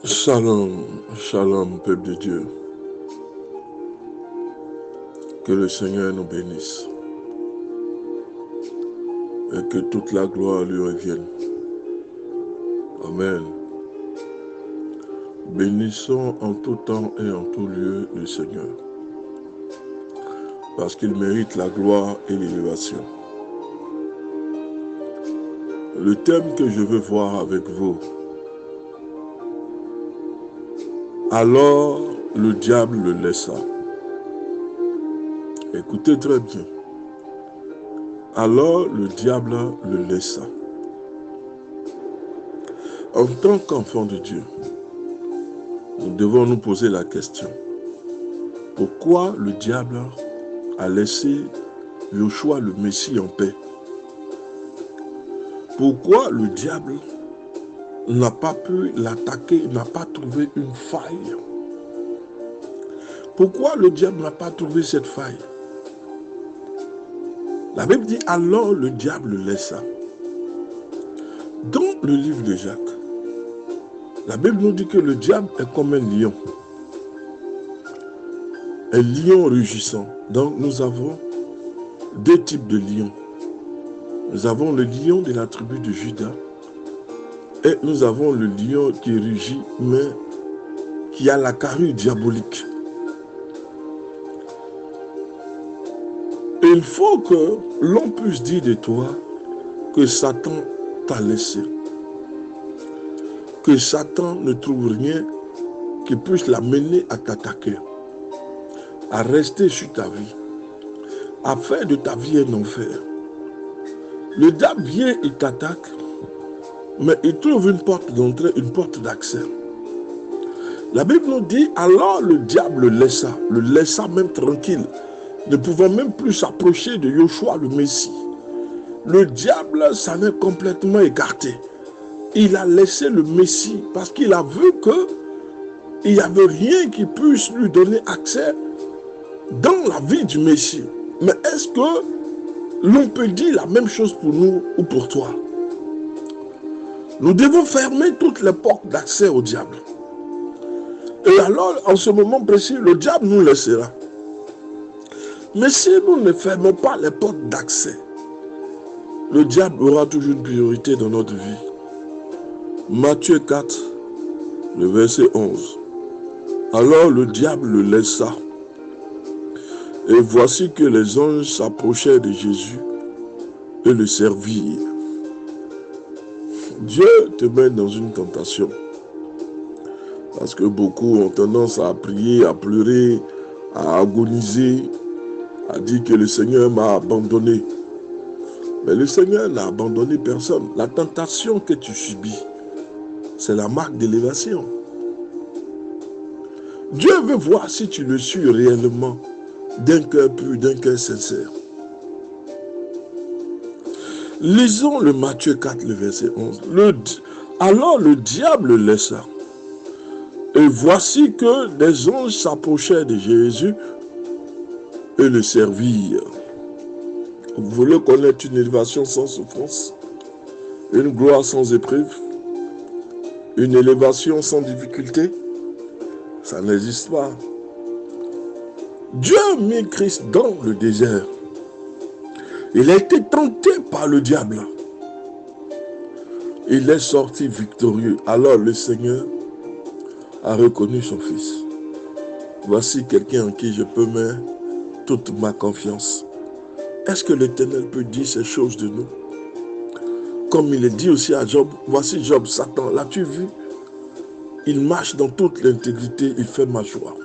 Shalom, shalom, peuple de Dieu. Que le Seigneur nous bénisse et que toute la gloire lui revienne. Amen. Bénissons en tout temps et en tout lieu le Seigneur, parce qu'il mérite la gloire et l'élévation. Le thème que je veux voir avec vous: alors le diable le laissa. Écoutez très bien. Alors le diable le laissa. En tant qu'enfant de Dieu, nous devons nous poser la question: pourquoi le diable a laissé Yoshua le Messie en paix? Pourquoi le diable n'a pas pu l'attaquer, n'a pas trouvé une faille? Pourquoi le diable n'a pas trouvé cette faille? La Bible dit alors le diable le laissa. Dans le livre de Jacques, la Bible nous dit que le diable est comme un lion rugissant. Donc nous avons deux types de lions. Nous avons le lion de la tribu de Juda et nous avons le lion qui rugit mais qui a la carrure diabolique. Il faut que l'on puisse dire de toi que Satan t'a laissé, que Satan ne trouve rien qui puisse l'amener à t'attaquer, à rester sur ta vie, à faire de ta vie un enfer. Le diable vient, il t'attaque, mais il trouve une porte d'entrée, une porte d'accès. La Bible nous dit, alors le diable le laissa même tranquille, ne pouvant même plus s'approcher de Yoshua le Messie. Le diable s'en est complètement écarté. Il a laissé le Messie parce qu'il a vu qu'il n'y avait rien qui puisse lui donner accès dans la vie du Messie. Mais est-ce que l'on peut dire la même chose pour nous ou pour toi? Nous devons fermer toutes les portes d'accès au diable. Et alors, en ce moment précis, le diable nous laissera. Mais si nous ne fermons pas les portes d'accès, le diable aura toujours une priorité dans notre vie. Matthieu 4, le verset 11. Alors le diable le laissa. Et voici que les anges s'approchèrent de Jésus et le servirent. Dieu te met dans une tentation. Parce que beaucoup ont tendance à prier, à pleurer, à agoniser, à dire que le Seigneur m'a abandonné. Mais le Seigneur n'a abandonné personne. La tentation que tu subis, c'est la marque d'élévation. Dieu veut voir si tu le suis réellement, d'un cœur pur, d'un cœur sincère. Lisons le Matthieu 4, le verset 11. Alors le diable le laissa. Et voici que des anges s'approchèrent de Jésus et le servirent. Vous voulez connaître une élévation sans souffrance, une gloire sans épreuve, une élévation sans difficulté? Ça n'existe pas. Dieu a mis Christ dans le désert. Il a été tenté par le diable. Il est sorti victorieux. Alors le Seigneur a reconnu son Fils. Voici quelqu'un en qui je peux mettre toute ma confiance. Est-ce que l'Éternel peut dire ces choses de nous? Comme il est dit aussi à Job, voici Job, Satan, l'as-tu vu? Il marche dans toute l'intégrité, il fait ma joie.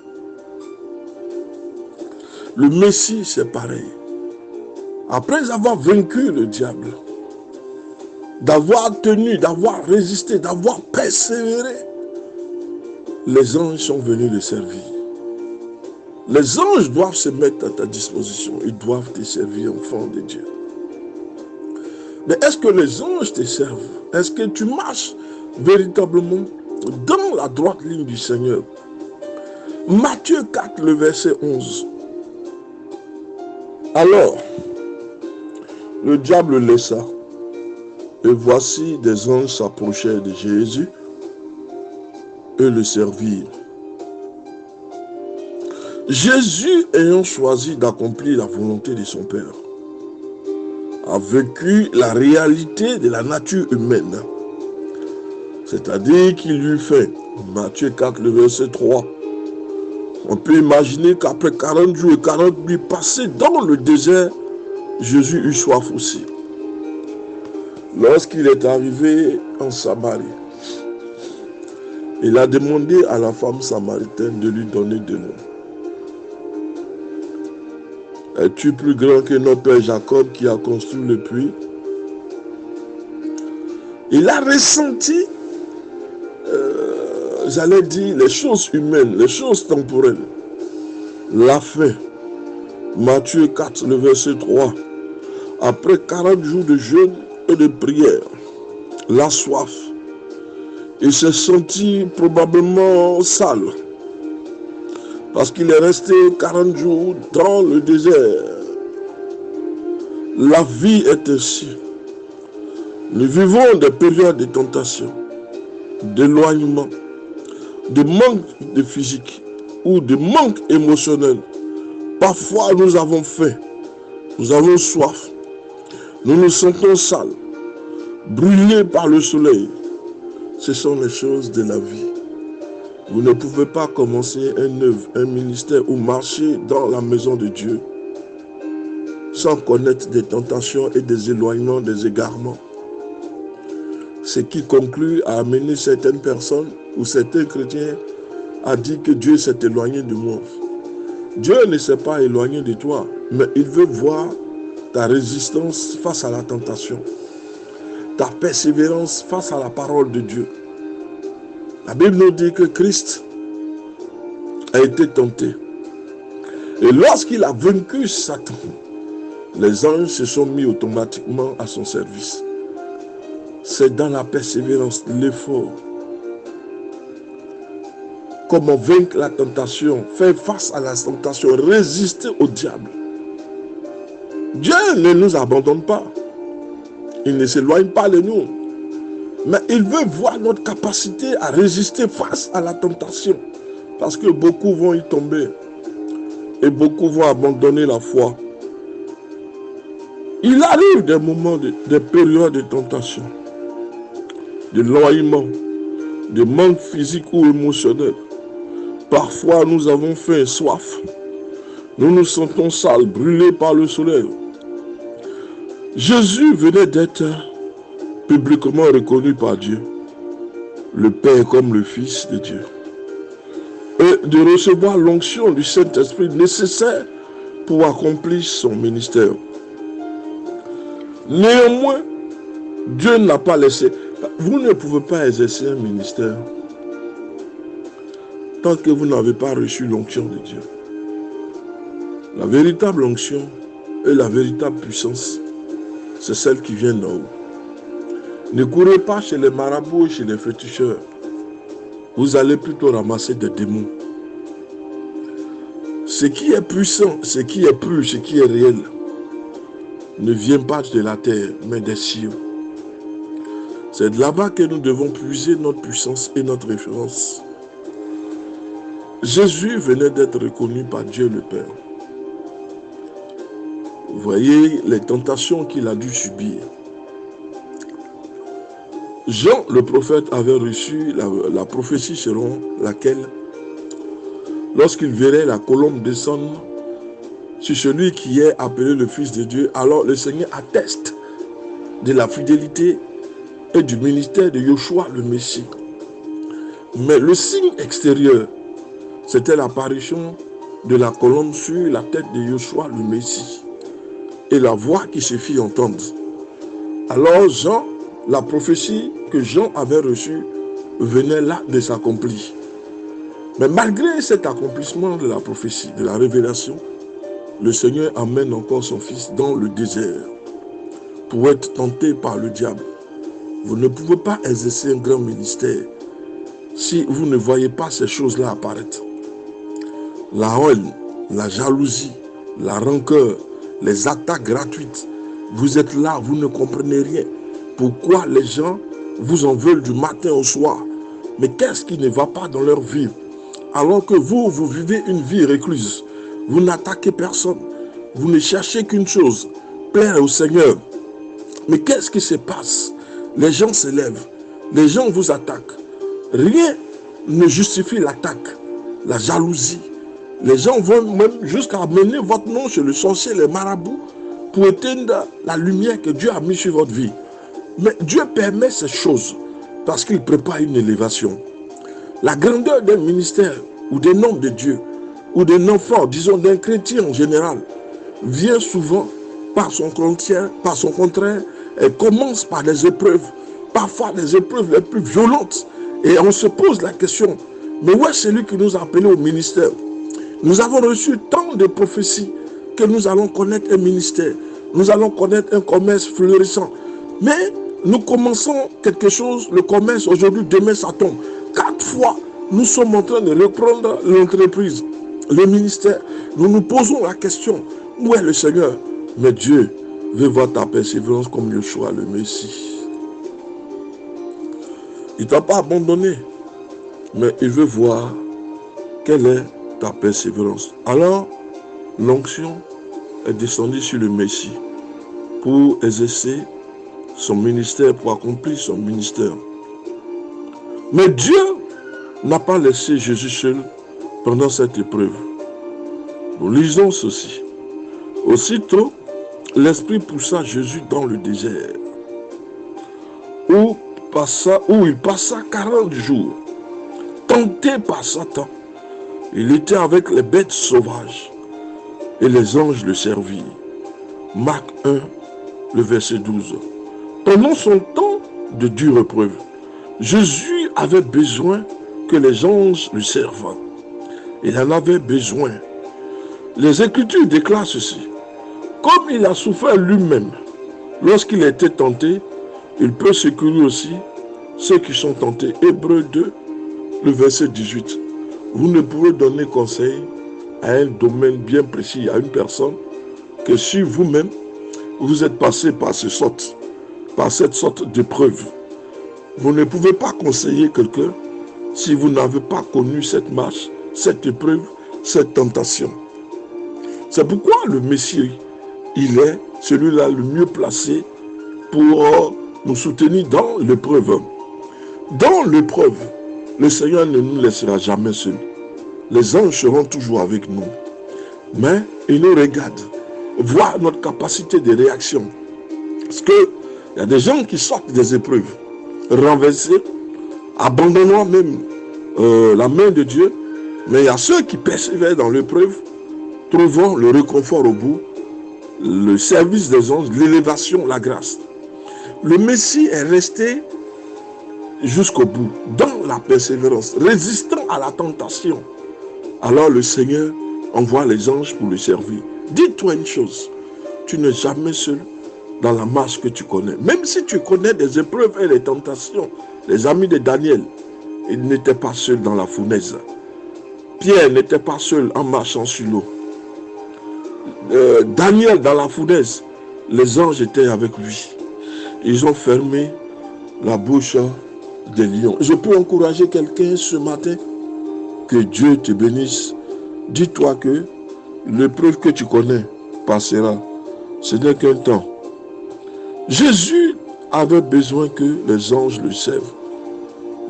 Le Messie, c'est pareil. Après avoir vaincu le diable, d'avoir tenu, d'avoir résisté, d'avoir persévéré, les anges sont venus le servir. Les anges doivent se mettre à ta disposition. Ils doivent te servir, enfant de Dieu. Mais est-ce que les anges te servent? Est-ce que tu marches véritablement dans la droite ligne du Seigneur? Matthieu 4, le verset 11. Alors, le diable laissa. Et voici des anges s'approchèrent de Jésus et le servir. Jésus, ayant choisi d'accomplir la volonté de son Père, a vécu la réalité de la nature humaine. C'est-à-dire qu'il lui fait, Matthieu 4, le verset 3, on peut imaginer qu'après 40 jours et 40 nuits passés dans le désert, Jésus eut soif aussi. Lorsqu'il est arrivé en Samarie, il a demandé à la femme samaritaine de lui donner de l'eau. Es-tu plus grand que notre père Jacob qui a construit le puits? Il a ressenti, j'allais dire, les choses humaines, les choses temporelles. La faim. Matthieu 4, le verset 3. Après 40 jours de jeûne et de prière, la soif. Il s'est senti probablement sale. Parce qu'il est resté 40 jours dans le désert. La vie est ainsi. Nous vivons des périodes de tentation, d'éloignement, de manque de physique ou de manque émotionnel. Parfois, nous avons faim, nous avons soif, nous nous sentons sales, brûlés par le soleil. Ce sont les choses de la vie. Vous ne pouvez pas commencer une œuvre, un ministère ou marcher dans la maison de Dieu sans connaître des tentations et des éloignements, des égarements. Ce qui conclut à amener certaines personnes ou certains chrétiens à dire que Dieu s'est éloigné de moi. Dieu ne s'est pas éloigné de toi, mais il veut voir ta résistance face à la tentation, ta persévérance face à la parole de Dieu. La Bible nous dit que Christ a été tenté. Et lorsqu'il a vaincu Satan, les anges se sont mis automatiquement à son service. C'est dans la persévérance, l'effort. Comment vaincre la tentation, faire face à la tentation, résister au diable. Dieu ne nous abandonne pas. Il ne s'éloigne pas de nous. Mais il veut voir notre capacité à résister face à la tentation. Parce que beaucoup vont y tomber. Et beaucoup vont abandonner la foi. Il arrive des moments, des périodes de tentation. De l'éloignement. De manque physique ou émotionnel. Parfois nous avons faim et soif. Nous nous sentons sales, brûlés par le soleil. Jésus venait d'être publiquement reconnu par Dieu, le Père comme le Fils de Dieu, et de recevoir l'onction du Saint-Esprit nécessaire pour accomplir son ministère. Néanmoins, Dieu n'a pas laissé. Vous ne pouvez pas exercer un ministère tant que vous n'avez pas reçu l'onction de Dieu. La véritable onction et la véritable puissance, c'est celle qui vient d'en haut. Ne courez pas chez les marabouts et chez les féticheurs. Vous allez plutôt ramasser des démons. Ce qui est puissant, ce qui est pur, ce qui est réel, ne vient pas de la terre, mais des cieux. C'est de là-bas que nous devons puiser notre puissance et notre référence. Jésus venait d'être reconnu par Dieu le Père. Vous voyez les tentations qu'il a dû subir. Jean, le prophète, avait reçu la prophétie selon laquelle, lorsqu'il verrait la colombe descendre sur celui qui est appelé le Fils de Dieu, alors le Seigneur atteste de la fidélité et du ministère de Yoshua le Messie. Mais le signe extérieur, c'était l'apparition de la colombe sur la tête de Yoshua le Messie et la voix qui se fit entendre. Alors Jean, la prophétie que Jean avait reçue venait là de s'accomplir. Mais malgré cet accomplissement de la prophétie, de la révélation, le Seigneur amène encore son Fils dans le désert pour être tenté par le diable. Vous ne pouvez pas exercer un grand ministère si vous ne voyez pas ces choses-là apparaître. La haine, la jalousie, la rancœur, les attaques gratuites. Vous êtes là, vous ne comprenez rien. Pourquoi les gens vous en veulent du matin au soir? Mais qu'est-ce qui ne va pas dans leur vie? Alors que vous vivez une vie recluse. Vous n'attaquez personne. Vous ne cherchez qu'une chose, plaire au Seigneur. Mais qu'est-ce qui se passe? Les gens s'élèvent. Les gens vous attaquent. Rien ne justifie l'attaque. La jalousie. Les gens vont même jusqu'à mener votre nom chez le sorcier, les marabouts, pour éteindre la lumière que Dieu a mise sur votre vie. Mais Dieu permet ces choses parce qu'il prépare une élévation. La grandeur d'un ministère ou d'un homme de Dieu ou d'un enfant, disons d'un chrétien en général, vient souvent par son contraire, elle commence par des épreuves, parfois des épreuves les plus violentes. Et on se pose la question, mais où est celui qui nous a appelés au ministère? Nous avons reçu tant de prophéties que nous allons connaître un ministère, nous allons connaître un commerce fleurissant. Mais nous commençons quelque chose, le commerce, aujourd'hui, demain ça tombe. 4 fois, nous sommes en train de reprendre l'entreprise, le ministère. Nous nous posons la question, où est le Seigneur? Mais Dieu veut voir ta persévérance comme Yeshua le Messie. Il ne t'a pas abandonné, mais il veut voir quelle est ta persévérance. Alors, l'onction est descendue sur le Messie pour exercer son ministère, pour accomplir son ministère. Mais Dieu n'a pas laissé Jésus seul pendant cette épreuve. Nous lisons ceci. Aussitôt, l'Esprit poussa Jésus dans le désert, où il passa 40 jours, tenté par Satan. Il était avec les bêtes sauvages, et les anges le servirent. Marc 1, le verset 12. Pendant son temps de dure épreuve, Jésus avait besoin que les anges le servent. Il en avait besoin. Les Écritures déclarent ceci. Comme il a souffert lui-même, lorsqu'il a été tenté, il peut secourir aussi ceux qui sont tentés. Hébreux 2, le verset 18. Vous ne pouvez donner conseil à un domaine bien précis, à une personne, que si vous-même, vous êtes passé par cette sorte d'épreuve. Vous ne pouvez pas conseiller quelqu'un si vous n'avez pas connu cette marche, cette épreuve, cette tentation. C'est pourquoi le Messie, il est celui-là le mieux placé pour nous soutenir dans l'épreuve. Dans l'épreuve, le Seigneur ne nous laissera jamais seuls. Les anges seront toujours avec nous. Mais il nous regarde, voit notre capacité de réaction. Parce qu'il y a des gens qui sortent des épreuves, renversés, abandonnant même la main de Dieu. Mais il y a ceux qui persévèrent dans l'épreuve, trouvant le réconfort au bout, le service des anges, l'élévation, la grâce. Le Messie est resté jusqu'au bout, dans la persévérance, résistant à la tentation. Alors le Seigneur envoie les anges pour le servir. Dis-toi une chose, tu n'es jamais seul dans la marche que tu connais. Même si tu connais des épreuves et des tentations, les amis de Daniel, ils n'étaient pas seuls dans la fournaise. Pierre n'était pas seul en marchant sur l'eau. Daniel dans la fournaise, les anges étaient avec lui. Ils ont fermé la bouche des lions. Je peux encourager quelqu'un ce matin, que Dieu te bénisse. Dis-toi que l'épreuve que tu connais passera. Ce n'est qu'un temps. Jésus avait besoin que les anges le servent.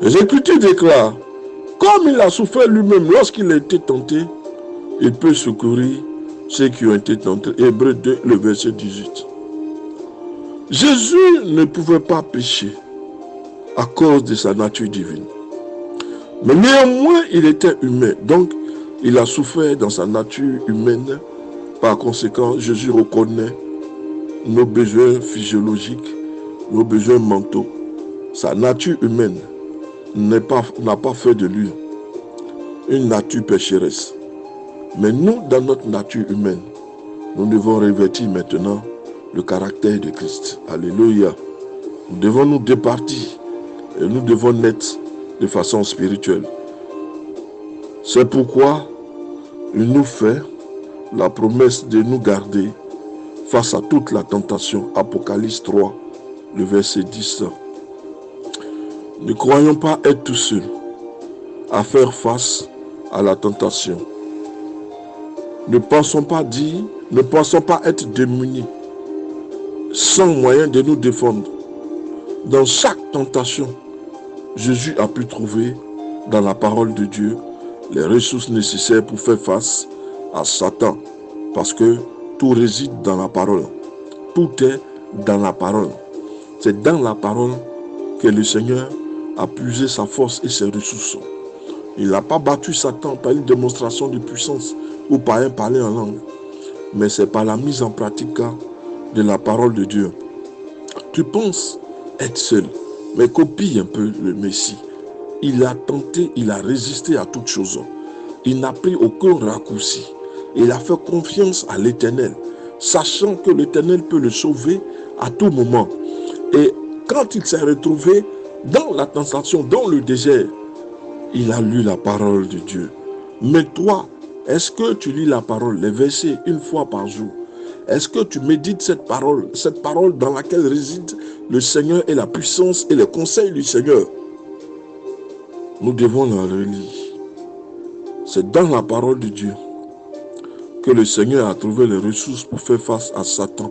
Les Écritures déclarent, comme il a souffert lui-même lorsqu'il a été tenté, il peut secourir ceux qui ont été tentés. Hébreux 2, le verset 18. Jésus ne pouvait pas pécher à cause de sa nature divine. Mais néanmoins, il était humain. Donc, il a souffert dans sa nature humaine. Par conséquent, Jésus reconnaît nos besoins physiologiques, nos besoins mentaux. Sa nature humaine n'a pas fait de lui une nature pécheresse. Mais nous, dans notre nature humaine, nous devons revêtir maintenant le caractère de Christ. Alléluia. Nous devons nous départir et nous devons naître de façon spirituelle. C'est pourquoi il nous fait la promesse de nous garder face à toute la tentation. Apocalypse 3, le verset 10. Ne croyons pas être tout seuls. à faire face à la tentation. Ne pensons pas être démunis, sans moyen de nous défendre. Dans chaque tentation, Jésus a pu trouver dans la parole de Dieu les ressources nécessaires pour faire face à Satan, parce que tout réside dans la parole. Tout est dans la parole. C'est dans la parole que le Seigneur a puisé sa force et ses ressources. Il n'a pas battu Satan par une démonstration de puissance ou par un parler en langue, mais c'est par la mise en pratique de la parole de Dieu. Tu penses être seul, mais copie un peu le Messie. Il a tenté, il a résisté à toutes choses. Il n'a pris aucun raccourci. Il a fait confiance à l'Éternel, sachant que l'Éternel peut le sauver à tout moment. Et quand il s'est retrouvé dans la tentation, dans le désert, il a lu la parole de Dieu. Mais toi, est-ce que tu lis la parole, les versets, une fois par jour? Est-ce que tu médites cette parole dans laquelle réside le Seigneur et la puissance et les conseils du Seigneur? Nous devons la relire. C'est dans la parole de Dieu que le Seigneur a trouvé les ressources pour faire face à Satan.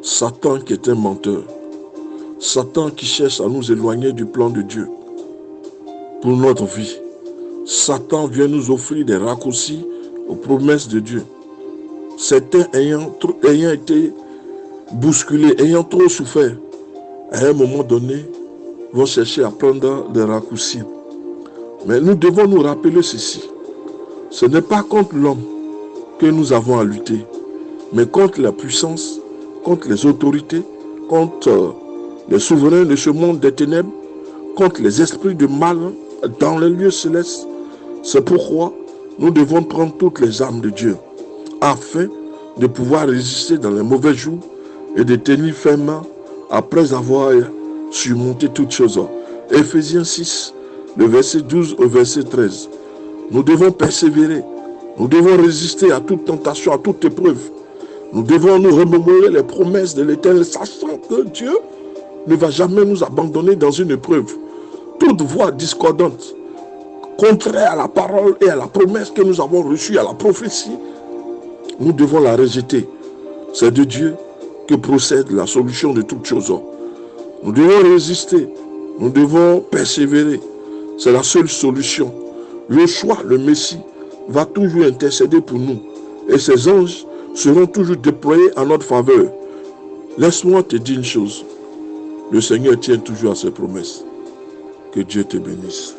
Satan qui est un menteur. Satan qui cherche à nous éloigner du plan de Dieu pour notre vie. Satan vient nous offrir des raccourcis aux promesses de Dieu. Certains ayant été bousculés, ayant trop souffert, à un moment donné, vont chercher à prendre des raccourcis. Mais nous devons nous rappeler ceci. Ce n'est pas contre l'homme que nous avons à lutter, mais contre la puissance, contre les autorités, contre les souverains de ce monde des ténèbres, contre les esprits de mal dans les lieux célestes. C'est pourquoi nous devons prendre toutes les armes de Dieu afin de pouvoir résister dans les mauvais jours et de tenir ferme après avoir surmonté toutes choses. Éphésiens 6, le verset 12 au verset 13. Nous devons persévérer. Nous devons résister à toute tentation, à toute épreuve. Nous devons nous remémorer les promesses de l'Éternel, sachant que Dieu ne va jamais nous abandonner dans une épreuve. Toute voix discordante, contraire à la parole et à la promesse que nous avons reçue, à la prophétie, nous devons la rejeter. C'est de Dieu que procède la solution de toutes choses. Nous devons résister, nous devons persévérer. C'est la seule solution. Le choix, le Messie, va toujours intercéder pour nous. Et ses anges seront toujours déployés en notre faveur. Laisse-moi te dire une chose. Le Seigneur tient toujours à ses promesses. Que Dieu te bénisse.